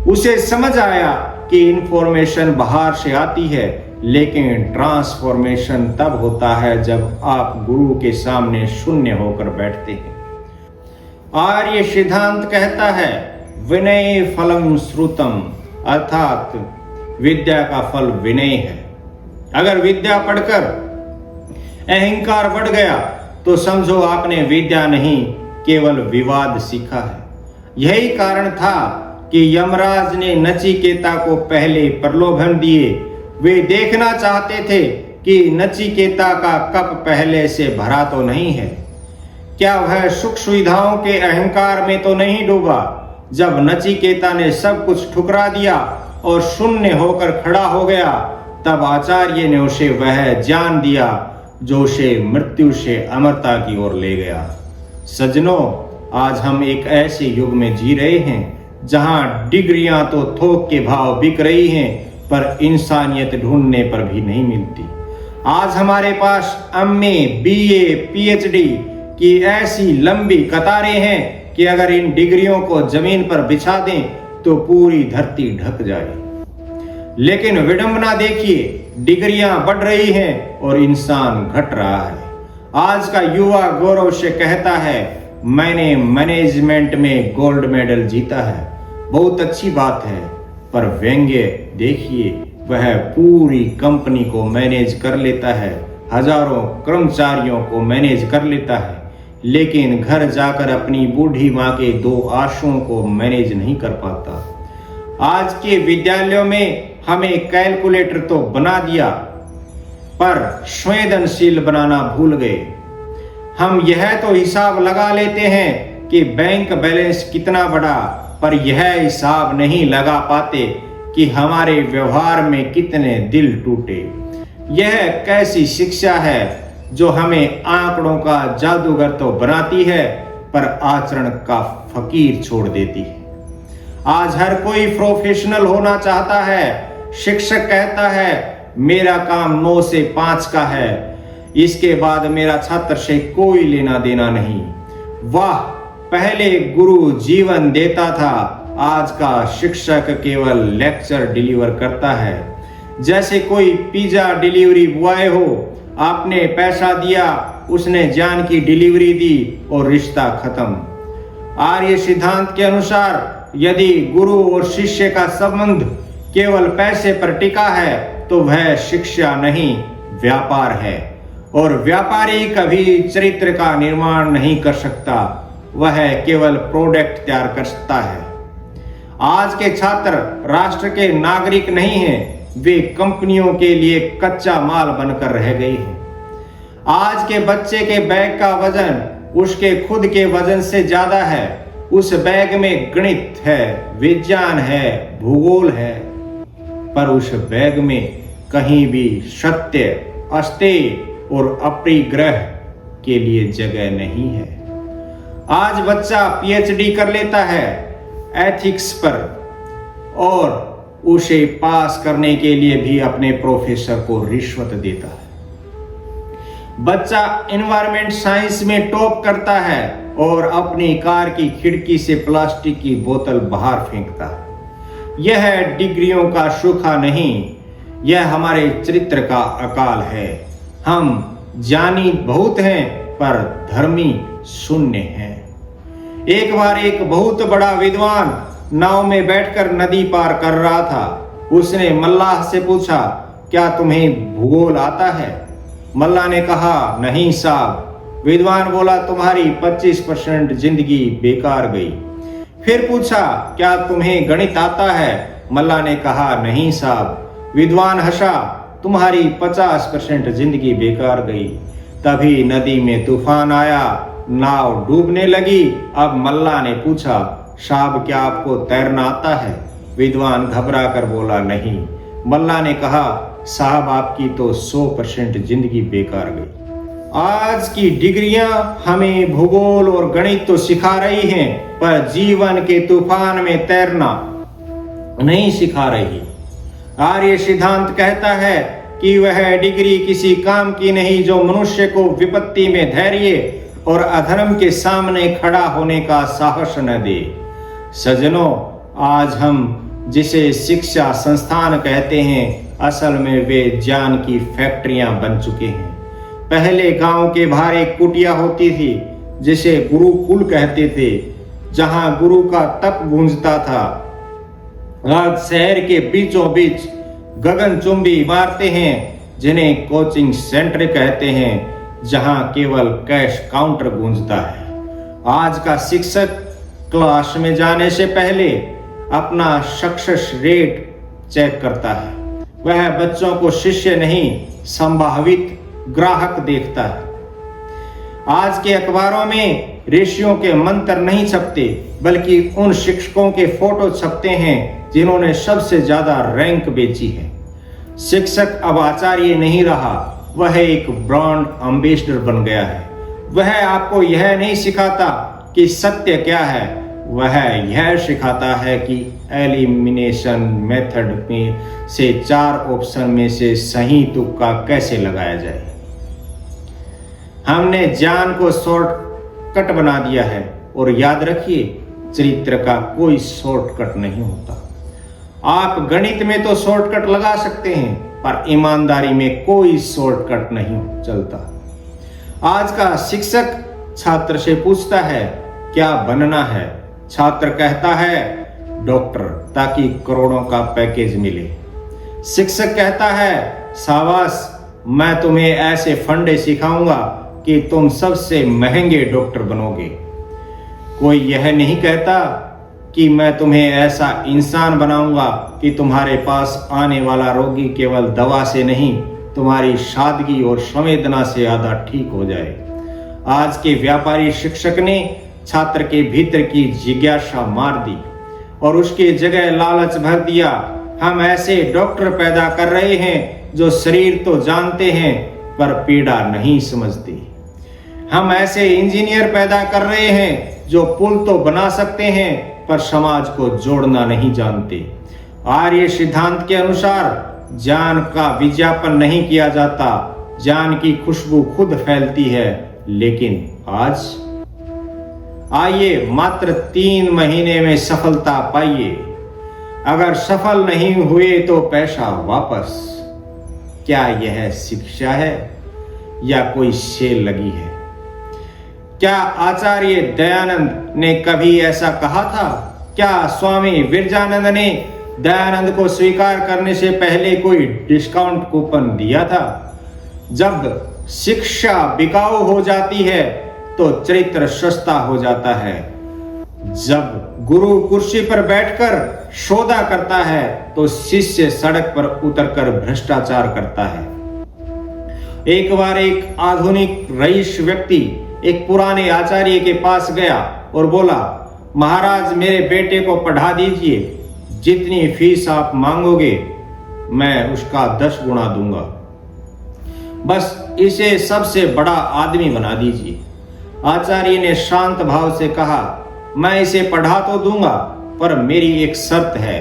[SPEAKER 1] उसे समझ आया कि इंफॉर्मेशन बाहर से आती है, लेकिन ट्रांसफॉर्मेशन तब होता है जब आप गुरु के सामने शून्य होकर बैठते हैं। आर्य सिद्धांत कहता है, विनय फलम श्रुतम, अर्थात विद्या का फल विनय है। अगर विद्या पढ़कर अहंकार बढ़ गया तो समझो आपने विद्या नहीं केवल विवाद सीखा है। यही कारण था कि यमराज ने नचिकेता को पहले प्रलोभन दिए। वे देखना चाहते थे कि नचिकेता का कप पहले से भरा तो नहीं है, क्या वह सुख सुविधाओं के अहंकार में तो नहीं डूबा? जब नचिकेता ने सब कुछ ठुकरा दिया और शून्य होकर खड़ा हो गया, तब आचार्य ने उसे वह ज्ञान दिया जो उसे मृत्यु से अमरता की ओर ले गया। सज्जनों, आज हम एक ऐसे युग में जी रहे हैं जहां डिग्रियां तो थोक के भाव बिक रही हैं, पर इंसानियत ढूंढने पर भी नहीं मिलती। आज हमारे पास एमए, बीए, पीएचडी की ऐसी लंबी कतारें हैं कि अगर इन डिग्रियों को जमीन पर बिछा दें तो पूरी धरती ढक जाए। लेकिन विडंबना देखिए, डिग्रियां बढ़ रही हैं और इंसान घट रहा है। आज का युवा गौरव से कहता है, मैंने मैनेजमेंट में गोल्ड मेडल जीता है। बहुत अच्छी बात है, पर व्यंग्य देखिए, वह पूरी कंपनी को मैनेज कर लेता है, हजारों कर्मचारियों को मैनेज कर लेता है, लेकिन घर जाकर अपनी बूढ़ी माँ के 2 आंसुओं को मैनेज नहीं कर पाता। आज के विद्यालयों में हमें कैलकुलेटर तो बना दिया, पर संवेदनशील बनाना भूल गए। हम यह तो हिसाब लगा लेते हैं कि बैंक बैलेंस कितना बढ़ा, पर यह हिसाब नहीं लगा पाते कि हमारे व्यवहार में कितने दिल टूटे। यह कैसी शिक्षा है जो हमें आंकड़ों का जादूगर तो बनाती है, पर आचरण का फकीर छोड़ देती है। आज हर कोई प्रोफेशनल होना चाहता है। शिक्षक कहता है, मेरा काम 9 से 5 का है, इसके बाद मेरा छात्र से कोई लेना देना नहीं। वाह, पहले गुरु जीवन देता था, आज का शिक्षक केवल लेक्चर डिलीवर करता है। जैसे कोई पिज्जा डिलीवरी बॉय हो, आपने पैसा दिया, उसने ज्ञान की डिलीवरी दी और रिश्ता खत्म। आर्य सिद्धांत के अनुसार यदि गुरु और शिष्य का संबंध केवल पैसे पर टिका है तो वह शिक्षा नहीं, व्यापार है। और व्यापारी कभी चरित्र का निर्माण नहीं कर सकता, वह केवल प्रोडक्ट तैयार कर सकता है। आज के छात्र राष्ट्र के नागरिक नहीं हैं, वे कंपनियों के लिए कच्चा माल बनकर रह गए हैं। आज के बच्चे के बैग का वजन उसके खुद के वजन से ज्यादा है। उस बैग में गणित है, विज्ञान है, भूगोल है, पर उस बैग में कहीं भी सत्य, अस्तेय और अपरिग्रह के लिए जगह नहीं है। आज बच्चा पीएचडी कर लेता है एथिक्स पर, और उसे पास करने के लिए भी अपने प्रोफेसर को रिश्वत देता है। बच्चा एनवायरमेंट साइंस में टॉप करता है और अपनी कार की खिड़की से प्लास्टिक की बोतल बाहर फेंकता है। यह डिग्रियों का सूखा नहीं, यह हमारे चरित्र का अकाल है। हम ज्ञानी बहुत हैं, पर धर्मी शून्य हैं। एक बार एक बहुत बड़ा विद्वान नाव में बैठकर नदी पार कर रहा था। उसने मल्लाह से पूछा, क्या तुम्हें भूगोल आता है? मल्लाह ने कहा, नहीं साहब। विद्वान बोला, तुम्हारी 25% जिंदगी बेकार गई। फिर पूछा, क्या तुम्हें गणित आता है? मल्लाह ने कहा, नहीं साहब। विद्वान हंसा, तुम्हारी 50% जिंदगी बेकार गई। तभी नदी में तूफान आया, नाव डूबने लगी। अब मल्लाह ने पूछा, साहब क्या आपको तैरना आता है? विद्वान घबरा कर बोला, नहीं। मल्लाह ने कहा, साहब आपकी तो 100% जिंदगी बेकार गई। आज की डिग्रियां हमें भूगोल और गणित तो सिखा रही हैं, पर जीवन के तूफान में तैरना नहीं सिखा रही। आर्य सिद्धांत कहता है कि वह डिग्री किसी काम की नहीं जो मनुष्य को विपत्ति में धैर्य और अधर्म के सामने खड़ा होने का साहस न दे। सज्जनों, आज हम जिसे शिक्षा संस्थान कहते हैं, असल में वे ज्ञान की फैक्ट्रियां बन चुके हैं। पहले गांव के बाहर एक कुटिया होती थी जिसे गुरुकुल कहते थे, जहां गुरु का तप गूंजता था। आज शहर के बीचों बीच गगनचुंबी इमारतें हैं जिन्हें कोचिंग सेंटर कहते हैं, जहां केवल कैश काउंटर गूंजता है। आज का शिक्षक क्लास में जाने से पहले अपना सक्सेस रेट चेक करता है। वह बच्चों को शिष्य नहीं, संभावित ग्राहक देखता है। आज के अखबारों में ऋषियों के मंत्र नहीं छपते, बल्कि उन शिक्षकों के फोटो छपते हैं जिन्होंने सबसे ज्यादा रैंक बेची है। शिक्षक अब आचार्य नहीं रहा, वह एक ब्रांड एम्बेसडर बन गया है। वह आपको यह नहीं सिखाता कि सत्य क्या है, वह यह सिखाता है कि एलिमिनेशन मेथड में से 4 ऑप्शन में से सही तुक्का कैसे लगाया जाए। हमने ज्ञान को शॉर्टकट बना दिया है, और याद रखिए, चरित्र का कोई शॉर्टकट नहीं होता। आप गणित में तो शॉर्टकट लगा सकते हैं, पर ईमानदारी में कोई शॉर्टकट नहीं चलता। आज का शिक्षक छात्र से पूछता है क्या बनना है। छात्र कहता है डॉक्टर, ताकि करोड़ों का पैकेज मिले। शिक्षक कहता है शाबाश, मैं तुम्हें ऐसे फंडे सिखाऊंगा कि तुम सबसे महंगे डॉक्टर बनोगे। कोई यह नहीं कहता कि मैं तुम्हें ऐसा इंसान बनाऊंगा कि तुम्हारे पास आने वाला रोगी केवल दवा से नहीं, तुम्हारी सादगी और संवेदना से ज्यादा ठीक हो जाए। आज के व्यापारी शिक्षक ने छात्र के भीतर की जिज्ञासा मार दी और उसके जगह लालच भर दिया। हम ऐसे डॉक्टर पैदा कर रहे हैं जो शरीर तो जानते हैं पर पीड़ा नहीं समझते। हम ऐसे इंजीनियर पैदा कर रहे हैं जो पुल तो बना सकते हैं पर समाज को जोड़ना नहीं जानते। आर्य सिद्धांत के अनुसार ज्ञान का विज्ञापन नहीं किया जाता, ज्ञान की खुशबू खुद फैलती है। लेकिन आज आइए मात्र 3 महीने में सफलता पाइए। अगर सफल नहीं हुए तो पैसा वापस। क्या यह शिक्षा है या कोई सेल लगी है? क्या आचार्य दयानंद ने कभी ऐसा कहा था? क्या स्वामी विरजानंद ने दयानंद को स्वीकार करने से पहले कोई डिस्काउंट कूपन दिया था? जब शिक्षा बिकाऊ हो जाती है तो चरित्र सस्ता हो जाता है। जब गुरु कुर्सी पर बैठकर सौदा करता है तो शिष्य सड़क पर उतरकर भ्रष्टाचार करता है। एक बार एक आधुनिक रईस व्यक्ति एक पुराने आचार्य के पास गया और बोला, महाराज मेरे बेटे को पढ़ा दीजिए, जितनी फीस आप मांगोगे मैं उसका 10 गुना दूंगा, बस इसे सबसे बड़ा आदमी बना दीजिए। आचार्य ने शांत भाव से कहा, मैं इसे पढ़ा तो दूंगा, पर मेरी एक शर्त है,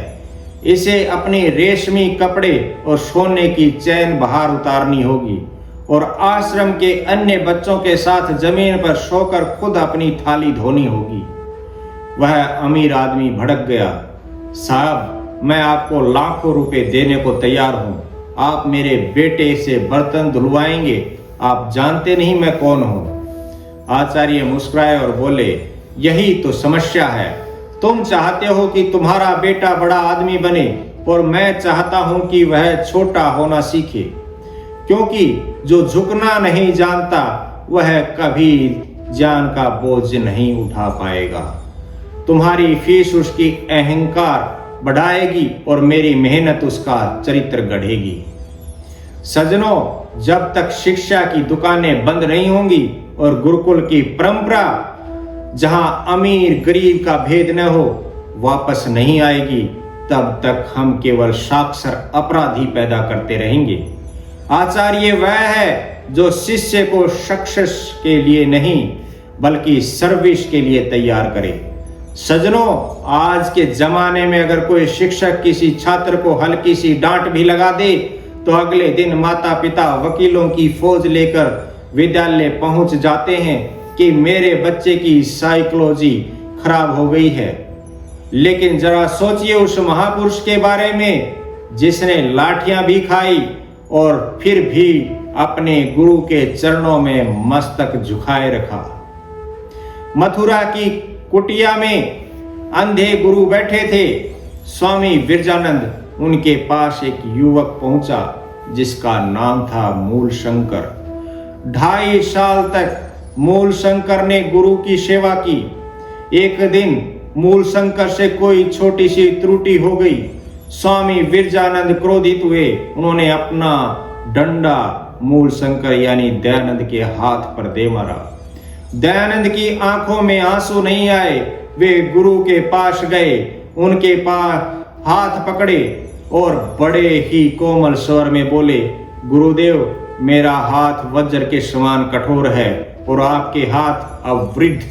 [SPEAKER 1] इसे अपने रेशमी कपड़े और सोने की चैन बाहर उतारनी होगी और आश्रम के अन्य बच्चों के साथ जमीन पर सोकर खुद अपनी थाली धोनी होगी। वह अमीर आदमी भड़क गया, साहब मैं आपको लाखों रुपए देने को तैयार हूं, आप मेरे बेटे से बर्तन धुलवाएंगे, आप जानते नहीं मैं कौन हूं। आचार्य मुस्कुराए और बोले, यही तो समस्या है, तुम चाहते हो कि तुम्हारा बेटा बड़ा आदमी बने और मैं चाहता हूं कि वह छोटा होना सीखे, क्योंकि जो झुकना नहीं जानता वह कभी ज्ञान का बोझ नहीं उठा पाएगा। तुम्हारी फीस उसकी अहंकार बढ़ाएगी और मेरी मेहनत उसका चरित्र गढ़ेगी। सज्जनों, जब तक शिक्षा की दुकानें बंद नहीं होंगी और गुरुकुल की परंपरा जहां अमीर गरीब का भेद न हो वापस नहीं आएगी, तब तक हम केवल साक्षर अपराधी पैदा करते रहेंगे। आचार्य वह है जो शिष्य को सक्सेस के लिए नहीं बल्कि सर्विस के लिए तैयार करे। सज्जनों, आज के जमाने में अगर कोई शिक्षक किसी छात्र को हल्की सी डांट भी लगा दे तो अगले दिन माता पिता वकीलों की फौज लेकर विद्यालय पहुंच जाते हैं कि मेरे बच्चे की साइकोलॉजी खराब हो गई है। लेकिन जरा सोचिए उस महापुरुष के बारे में जिसने लाठियां भी खाई और फिर भी अपने गुरु के चरणों में मस्तक झुकाए रखा। मथुरा की कुटिया में अंधे गुरु बैठे थे। स्वामी विरजानंद, उनके पास एक युवक पहुंचा जिसका नाम था मूल शंकर। 2.5 साल तक मूल शंकर ने गुरु की सेवा की। एक दिन मूल शंकर से कोई छोटी सी त्रुटि हो गई। स्वामी विरजानंद क्रोधित हुए। उन्होंने अपना डंडा मूल शंकर यानी दयानंद के हाथ पर दे मारा। दयानंद की आंखों में आंसू नहीं आए। वे गुरु के पास गए, उनके पास हाथ पकड़े और बड़े ही कोमल स्वर में बोले, गुरुदेव, मेरा हाथ वज्र के समान कठोर है और आपके हाथ अब वृद्ध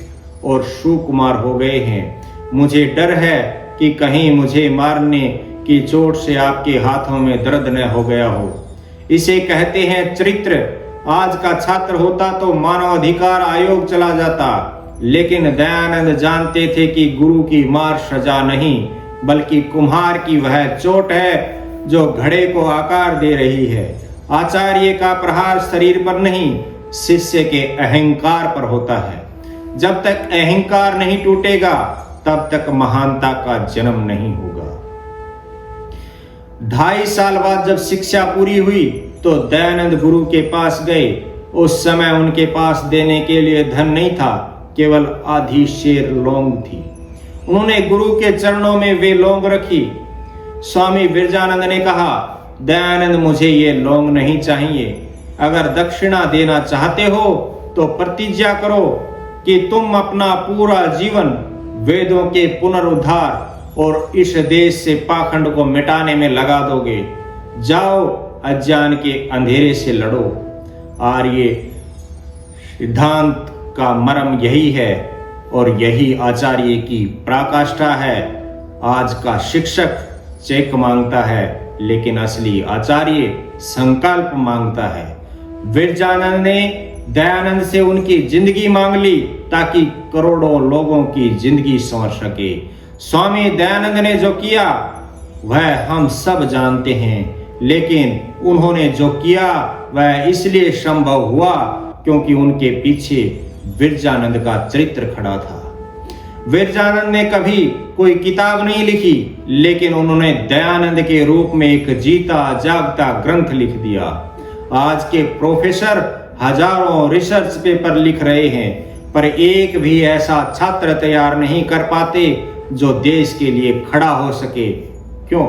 [SPEAKER 1] और सुकुमार हो गए हैं। मुझे डर है कि कहीं मुझे मारने की चोट से आपके हाथों में दर्द न हो गया हो। इसे कहते हैं चरित्र। आज का छात्र होता तो मानव अधिकार आयोग चला जाता, लेकिन दयानंद जानते थे कि गुरु की मार सजा नहीं, बल्कि कुम्हार की वह चोट है जो घड़े को आकार दे रही है। आचार्य का प्रहार शरीर पर नहीं, शिष्य के अहंकार पर होता है। जब तक अहंकार नहीं टूटेगा, तब तक महानता का जन्म नहीं होगा। 2.5 साल बाद जब शिक्षा पूरी हुई तो दयानंद गुरु के पास गए। उस समय उनके पास देने के लिए धन नहीं था, केवल आधी शेर लौंग थी। उन्होंने गुरु के चरणों में वे लौंग रखी। स्वामी विरजानंद ने कहा, दयानंद, मुझे ये लौंग नहीं चाहिए। अगर दक्षिणा देना चाहते हो तो प्रतिज्ञा करो कि तुम अपना पूरा जीवन वेदों के पुनरुद्धार और इस देश से पाखंड को मिटाने में लगा दोगे। जाओ, अज्ञान के अंधेरे से लड़ो। आर्य सिद्धांत का मर्म यही है और यही आचार्य की पराकाष्ठा है। आज का शिक्षक चेक मांगता है, लेकिन असली आचार्य संकल्प मांगता है। विरजानंद ने दयानंद से उनकी जिंदगी मांग ली ताकि करोड़ों लोगों की जिंदगी संवर सके। स्वामी दयानंद ने जो किया वह हम सब जानते हैं, लेकिन उन्होंने जो किया वह इसलिए संभव हुआ क्योंकि उनके पीछे विरजानंद का चरित्र खड़ा था। विरजानंद ने कभी कोई किताब नहीं लिखी, लेकिन उन्होंने दयानंद के रूप में एक जीता जागता ग्रंथ लिख दिया। आज के प्रोफेसर हजारों रिसर्च पेपर लिख रहे हैं, पर एक भी ऐसा छात्र तैयार नहीं कर पाते जो देश के लिए खड़ा हो सके। क्यों?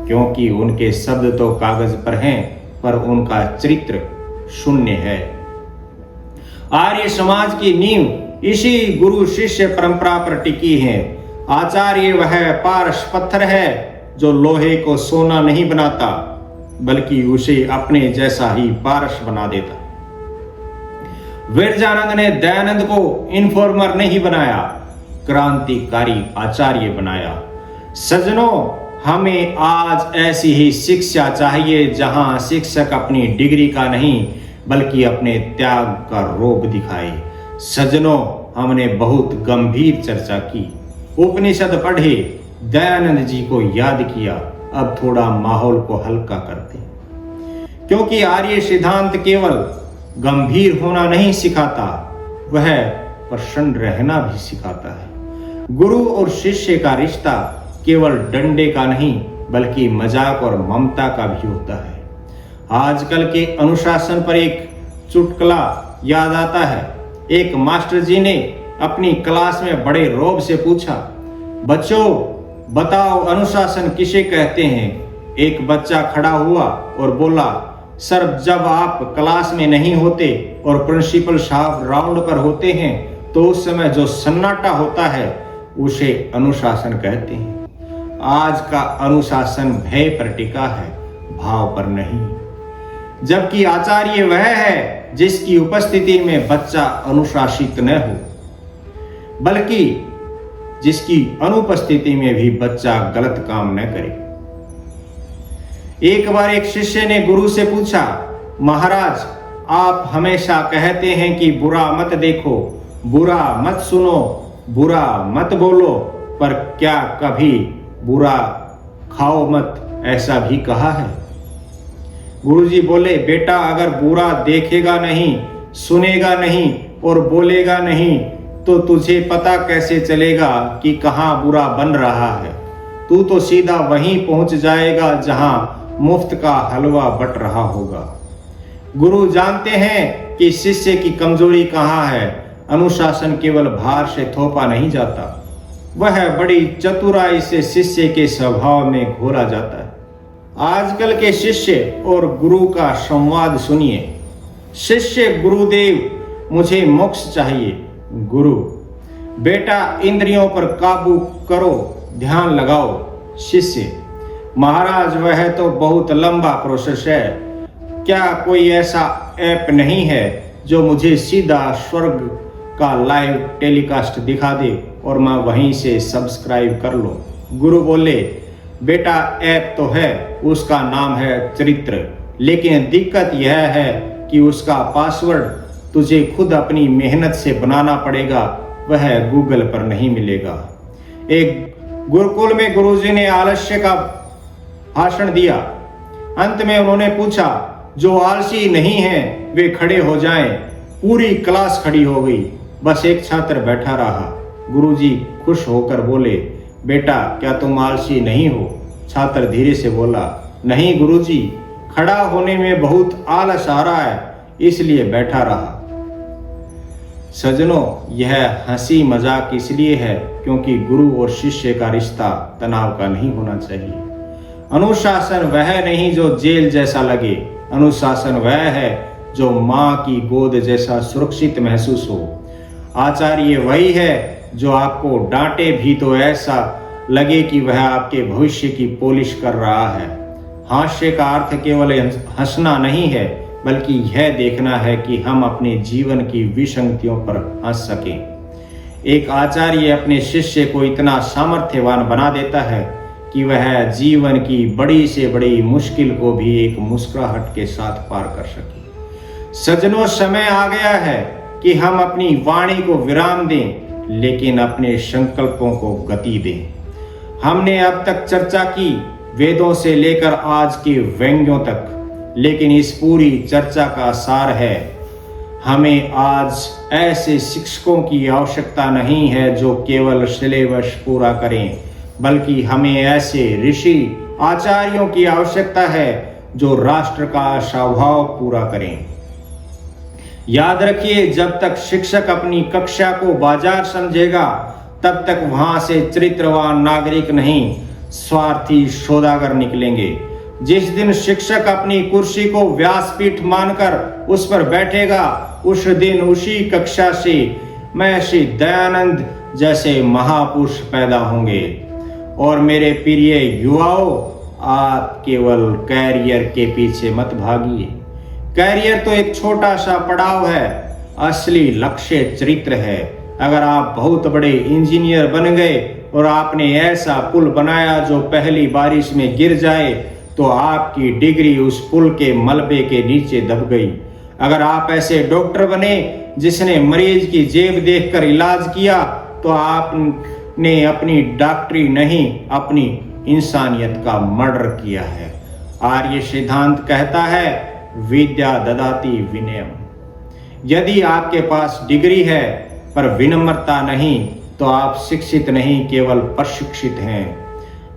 [SPEAKER 1] क्योंकि उनके शब्द तो कागज पर हैं, पर उनका चरित्र शून्य है। आर्य समाज की नींव इसी गुरु शिष्य परंपरा पर टिकी है। आचार्य वह पारस पत्थर है जो लोहे को सोना नहीं बनाता, बल्कि उसे अपने जैसा ही पारस बना देता। विरजानंद ने दयानंद को इन्फॉर्मर नहीं बनाया, क्रांतिकारी आचार्य बनाया। सज्जनों, हमें आज ऐसी ही शिक्षा चाहिए जहां शिक्षक अपनी डिग्री का नहीं बल्कि अपने त्याग का रोग दिखाए। सज्जनों, हमने बहुत गंभीर चर्चा की, उपनिषद पढ़े, दयानंद जी को याद किया। अब थोड़ा माहौल को हल्का करते हैं, क्योंकि आर्य सिद्धांत केवल गंभीर होना नहीं सिखाता, वह प्रसन्न रहना भी सिखाता है। गुरु और शिष्य का रिश्ता केवल डंडे का नहीं बल्कि मजाक और ममता का भी होता है। आजकल के अनुशासन पर एक चुटकुला याद आता है। एक मास्टर जी ने अपनी क्लास में बड़े रौब से पूछा, बच्चों बताओ अनुशासन किसे कहते हैं? एक बच्चा खड़ा हुआ और बोला, सर, जब आप क्लास में नहीं होते और प्रिंसिपल साहब राउंड पर होते हैं तो उस समय जो सन्नाटा होता है उसे अनुशासन कहते हैं। आज का अनुशासन भय पर टिका है, भाव पर नहीं। जबकि आचार्य वह है जिसकी उपस्थिति में बच्चा अनुशासित न हो, बल्कि जिसकी अनुपस्थिति में भी बच्चा गलत काम न करे। एक बार एक शिष्य ने गुरु से पूछा, महाराज, आप हमेशा कहते हैं कि बुरा मत देखो, बुरा मत सुनो, बुरा मत बोलो, पर क्या कभी बुरा खाओ मत ऐसा भी कहा है? गुरुजी बोले, बेटा, अगर बुरा देखेगा नहीं, सुनेगा नहीं और बोलेगा नहीं तो तुझे पता कैसे चलेगा कि कहाँ बुरा बन रहा है? तू तो सीधा वहीं पहुंच जाएगा जहां मुफ्त का हलवा बट रहा होगा। गुरु जानते हैं कि शिष्य की कमजोरी कहाँ है। अनुशासन केवल भार से थोपा नहीं जाता, वह बड़ी चतुराई से शिष्य के स्वभाव में घोला जाता है। आजकल के शिष्य और गुरु का संवाद सुनिए। शिष्य गुरुदेव मुझे मोक्ष चाहिए। गुरु: बेटा, इंद्रियों पर काबू करो, ध्यान लगाओ। शिष्य: महाराज, वह तो बहुत लंबा प्रोसेस है। क्या कोई ऐसा ऐप नहीं है जो मुझे सीधा स्वर्ग का लाइव टेलीकास्ट दिखा दे और मैं वहीं से सब्सक्राइब कर लूं? गुरु बोले: बेटा, ऐप तो है, उसका नाम है चरित्र, लेकिन दिक्कत यह है कि उसका पासवर्ड तुझे खुद अपनी मेहनत से बनाना पड़ेगा, वह गूगल पर नहीं मिलेगा। एक गुरुकुल में गुरुजी ने आलस्य का भाषण दिया। अंत में उन्होंने पूछा, जो आलसी नहीं हैं वे खड़े हो जाएं। पूरी क्लास खड़ी हो गई, बस एक छात्र बैठा रहा। गुरुजी खुश होकर बोले: बेटा, क्या तुम आलसी नहीं हो? छात्र धीरे से बोला: नहीं गुरुजी, खड़ा होने में बहुत आलस आ रहा है, इसलिए बैठा रहा। सज्जनों, यह हंसी मजाक इसलिए है क्योंकि गुरु और शिष्य का रिश्ता तनाव का नहीं होना चाहिए। अनुशासन वह नहीं जो जेल जैसा लगे, अनुशासन वह है जो माँ की गोद जैसा सुरक्षित महसूस हो। आचार्य वही है जो आपको डांटे भी तो ऐसा लगे कि वह आपके भविष्य की पॉलिश कर रहा है। हास्य का अर्थ केवल हंसना नहीं है, बल्कि यह देखना है कि हम अपने जीवन की विसंगतियों पर हंस सकें। एक आचार्य अपने शिष्य को इतना सामर्थ्यवान बना देता है कि वह जीवन की बड़ी से बड़ी मुश्किल को भी एक मुस्कुराहट के साथ पार कर सके। सज्जनों, समय आ गया है कि हम अपनी वाणी को विराम दें, लेकिन अपने संकल्पों को गति दें। हमने अब तक चर्चा की वेदों से लेकर आज के व्यंग्यों तक, लेकिन इस पूरी चर्चा का सार है, हमें आज ऐसे शिक्षकों की आवश्यकता नहीं है जो केवल सिलेबस पूरा करें, बल्कि हमें ऐसे ऋषि आचार्यों की आवश्यकता है जो राष्ट्र का स्वभाव पूरा करें। याद रखिए, जब तक शिक्षक अपनी कक्षा को बाजार समझेगा, तब तक वहां से चरित्रवान नागरिक नहीं, स्वार्थी सौदागर निकलेंगे। जिस दिन शिक्षक अपनी कुर्सी को व्यासपीठ मानकर उस पर बैठेगा, उस दिन उसी कक्षा से महर्षि दयानंद जैसे महापुरुष पैदा होंगे। और मेरे प्रिय युवाओं, आप केवल कैरियर के पीछे मत भागिए। कैरियर तो एक छोटा सा पड़ाव है, असली लक्ष्य चरित्र है। अगर आप बहुत बड़े इंजीनियर बन गए और आपने ऐसा पुल बनाया जो पहली बारिश में गिर जाए, तो आपकी डिग्री उस पुल के मलबे के नीचे दब गई। अगर आप ऐसे डॉक्टर बने जिसने मरीज की जेब देखकर इलाज किया, तो आपने अपनी डॉक्टरी नहीं, अपनी इंसानियत का मर्डर किया है। आर्य सिद्धांत कहता है, विद्या ददाति विनयम। यदि आपके पास डिग्री है पर विनम्रता नहीं, तो आप शिक्षित नहीं, केवल प्रशिक्षित हैं।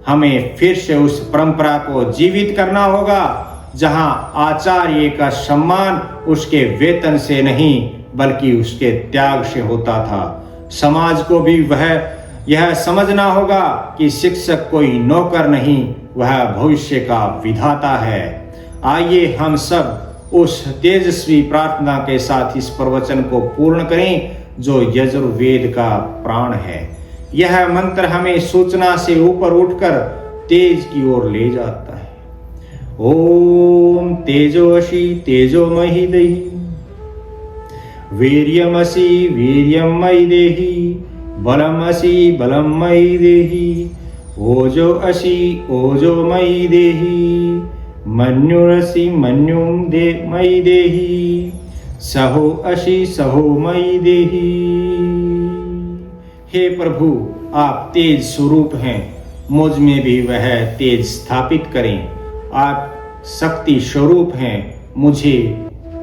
[SPEAKER 1] हमें फिर से उस परंपरा को जीवित करना होगा जहां आचार्य का सम्मान उसके वेतन से नहीं, बल्कि उसके त्याग से होता था। समाज को भी यह समझना होगा कि शिक्षक कोई नौकर नहीं, वह भविष्य का विधाता है। आइए हम सब उस तेजस्वी प्रार्थना के साथ इस प्रवचन को पूर्ण करें जो यजुर्वेद का प्राण है। यह मंत्र हमें सूचना से ऊपर उठकर तेज की ओर ले जाता है। ओम तेजोषि तेजोमयि देहि, वीर्यमसि वीर्यमयि देहि, बलमसि बलमयि देहि, ओजोऽसि ओजोमयि देहि, मन्युरसि मन्युमयि देहि, सहोऽसि सहोमयि देहि। हे प्रभु, आप तेज स्वरूप हैं, मुझ में भी वह तेज स्थापित करें। आप शक्ति स्वरूप हैं, मुझे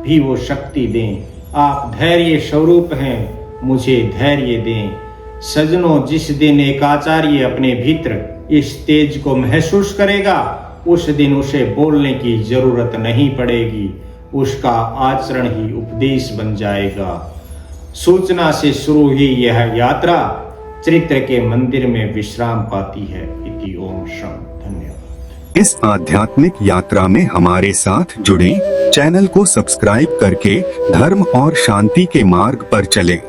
[SPEAKER 1] भी वो शक्ति दें। आप धैर्य स्वरूप हैं, मुझे धैर्य दें। सज्जनों, जिस दिन एक आचार्य अपने भीतर इस तेज को महसूस करेगा, उस दिन उसे बोलने की जरूरत नहीं पड़ेगी, उसका आचरण ही उपदेश बन जाएगा। सूचना से शुरू ही यह यात्रा चरित्र के मंदिर में विश्राम पाती है। इति ओम शम। धन्यवाद।
[SPEAKER 2] इस आध्यात्मिक यात्रा में हमारे साथ जुड़ें, चैनल को सब्सक्राइब करके धर्म और शांति के मार्ग पर चलें।